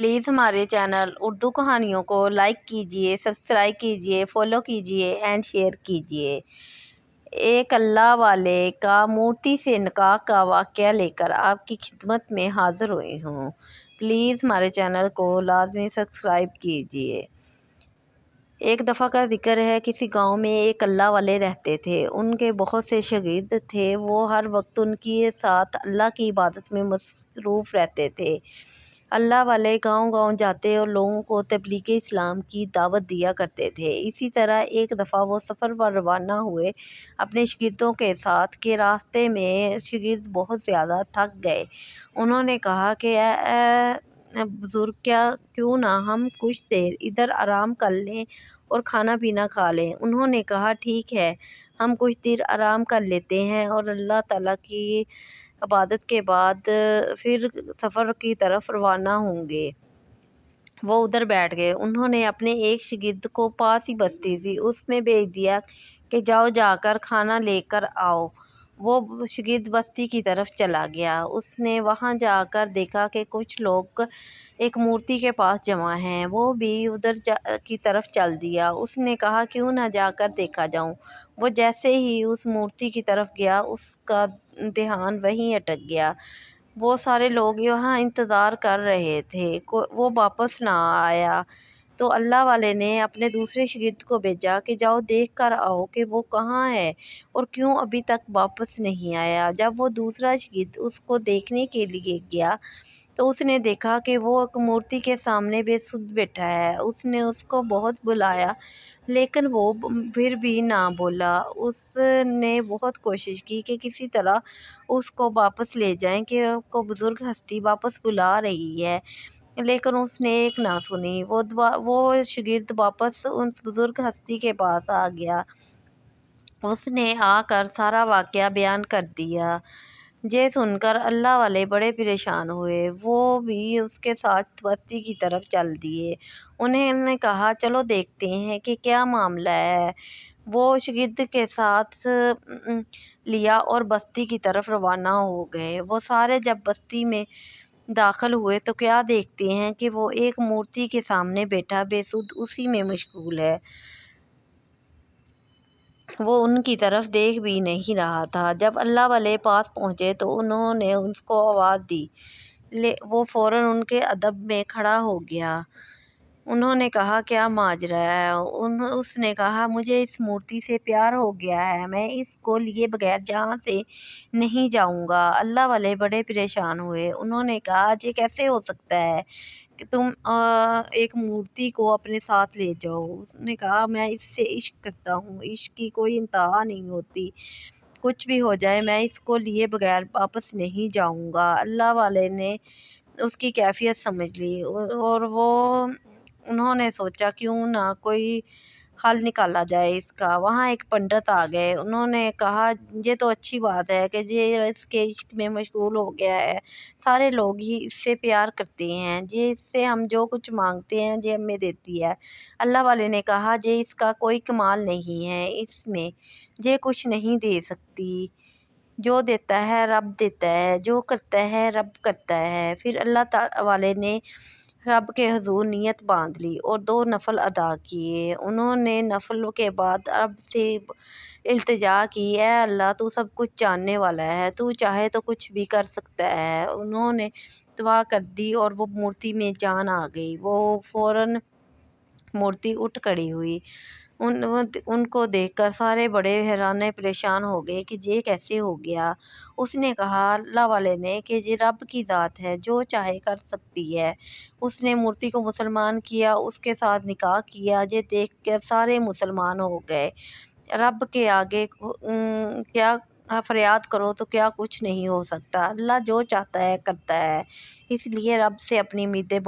Please ہمارے channel Urdu کہانیوں کو لائک کیجیے، سبسکرائب کیجیے، فالو کیجیے اینڈ شیئر کیجیے۔ ایک اللہ والے کا مورتی سے نکاح کا واقعہ لے کر آپ کی خدمت میں حاضر ہوئی ہوں۔ پلیز ہمارے چینل کو لازمی سبسکرائب کیجیے۔ ایک دفعہ کا ذکر ہے، کسی گاؤں میں ایک اللہ والے رہتے تھے۔ ان کے بہت سے شاگرد تھے۔ وہ ہر وقت ان کے ساتھ اللہ کی عبادت میں مصروف رہتے تھے۔ اللہ والے گاؤں گاؤں جاتے اور لوگوں کو تبلیغ اسلام کی دعوت دیا کرتے تھے۔ اسی طرح ایک دفعہ وہ سفر پر روانہ ہوئے اپنے شاگردوں کے ساتھ کہ راستے میں شاگرد بہت زیادہ تھک گئے۔ انہوں نے کہا کہ اے بزرگ، کیوں نہ ہم کچھ دیر ادھر آرام کر لیں اور کھانا پینا کھا لیں۔ انہوں نے کہا ٹھیک ہے، ہم کچھ دیر آرام کر لیتے ہیں اور اللہ تعالیٰ کی عبادت کے بعد پھر سفر کی طرف روانہ ہوں گے۔ وہ ادھر بیٹھ گئے۔ انہوں نے اپنے ایک شاگرد کو پاس ہی بستی تھی، اس میں بھیج دیا کہ جاؤ جا کر کھانا لے کر آؤ۔ وہ شاگرد بستی کی طرف چلا گیا۔ اس نے وہاں جا کر دیکھا کہ کچھ لوگ ایک مورتی کے پاس جمع ہیں۔ وہ بھی ادھر کی طرف چل دیا۔ اس نے کہا کیوں نہ جا کر دیکھا جاؤں۔ وہ جیسے ہی اس مورتی کی طرف گیا، اس کا دھیان وہیں اٹک گیا۔ وہ سارے لوگ وہاں انتظار کر رہے تھے، وہ واپس نہ آیا۔ تو اللہ والے نے اپنے دوسرے شاگرد کو بھیجا کہ جاؤ دیکھ کر آؤ کہ وہ کہاں ہے اور کیوں ابھی تک واپس نہیں آیا۔ جب وہ دوسرا شاگرد اس کو دیکھنے کے لیے گیا تو اس نے دیکھا کہ وہ ایک مورتی کے سامنے بے سدھ بیٹھا ہے۔ اس نے اس کو بہت بلایا لیکن وہ پھر بھی نہ بولا۔ اس نے بہت کوشش کی کہ کسی طرح اس کو واپس لے جائیں کہ کو بزرگ ہستی واپس بلا رہی ہے، لیکن اس نے ایک نہ سنی۔ وہ شاگرد واپس اس بزرگ ہستی کے پاس آ گیا۔ اس نے آ کر سارا واقعہ بیان کر دیا۔ یہ سن کر اللہ والے بڑے پریشان ہوئے۔ وہ بھی اس کے ساتھ بستی کی طرف چل دیے۔ انہوں نے کہا چلو دیکھتے ہیں کہ کیا معاملہ ہے۔ وہ شاگرد کے ساتھ لیا اور بستی کی طرف روانہ ہو گئے۔ وہ سارے جب بستی میں داخل ہوئے تو کیا دیکھتے ہیں کہ وہ ایک مورتی کے سامنے بیٹھا بے سدھ اسی میں مشغول ہے۔ وہ ان کی طرف دیکھ بھی نہیں رہا تھا۔ جب اللہ والے پاس پہنچے تو انہوں نے اس کو آواز دی۔ وہ فوراً ان کے ادب میں کھڑا ہو گیا۔ انہوں نے کہا کیا ماجرا ہے؟ اس نے کہا مجھے اس مورتی سے پیار ہو گیا ہے، میں اس کو لیے بغیر جہاں سے نہیں جاؤں گا۔ اللہ والے بڑے پریشان ہوئے۔ انہوں نے کہا یہ کیسے ہو سکتا ہے کہ تم ایک مورتی کو اپنے ساتھ لے جاؤ؟ اس نے کہا میں اس سے عشق کرتا ہوں، عشق کی کوئی انتہا نہیں ہوتی، کچھ بھی ہو جائے میں اس کو لیے بغیر واپس نہیں جاؤں گا۔ اللہ والے نے اس کی کیفیت سمجھ لی اور انہوں نے سوچا کیوں نہ کوئی حل نکالا جائے اس کا۔ وہاں ایک پنڈت آ گئے۔ انہوں نے کہا یہ تو اچھی بات ہے کہ یہ اس کے عشق میں مشغول ہو گیا ہے، سارے لوگ ہی اس سے پیار کرتے ہیں، یہ اس سے ہم جو کچھ مانگتے ہیں یہ ہمیں دیتی ہے۔ اللہ والے نے کہا یہ اس کا کوئی کمال نہیں ہے، اس میں یہ کچھ نہیں دے سکتی، جو دیتا ہے رب دیتا ہے، جو کرتا ہے رب کرتا ہے۔ پھر اللہ والے نے رب کے حضور نیت باندھ لی اور 2 نفل ادا کیے۔ انہوں نے نفل کے بعد رب سے التجا کی، اے اللہ تو سب کچھ جاننے والا ہے، تو چاہے تو کچھ بھی کر سکتا ہے۔ انہوں نے دعا کر دی اور وہ مورتی میں جان آ گئی۔ وہ فوراً مورتی اٹھ کھڑی ہوئی۔ ان کو دیکھ کر سارے بڑے حیران پریشان ہو گئے کہ یہ کیسے ہو گیا۔ اس نے کہا اللہ والے نے کہ یہ رب کی ذات ہے، جو چاہے کر سکتی ہے۔ اس نے مورتی کو مسلمان کیا، اس کے ساتھ نکاح کیا۔ یہ دیکھ کر سارے مسلمان ہو گئے۔ رب کے آگے کیا فریاد کرو تو کیا کچھ نہیں ہو سکتا، اللہ جو چاہتا ہے کرتا ہے، اس لیے رب سے اپنی امیدیں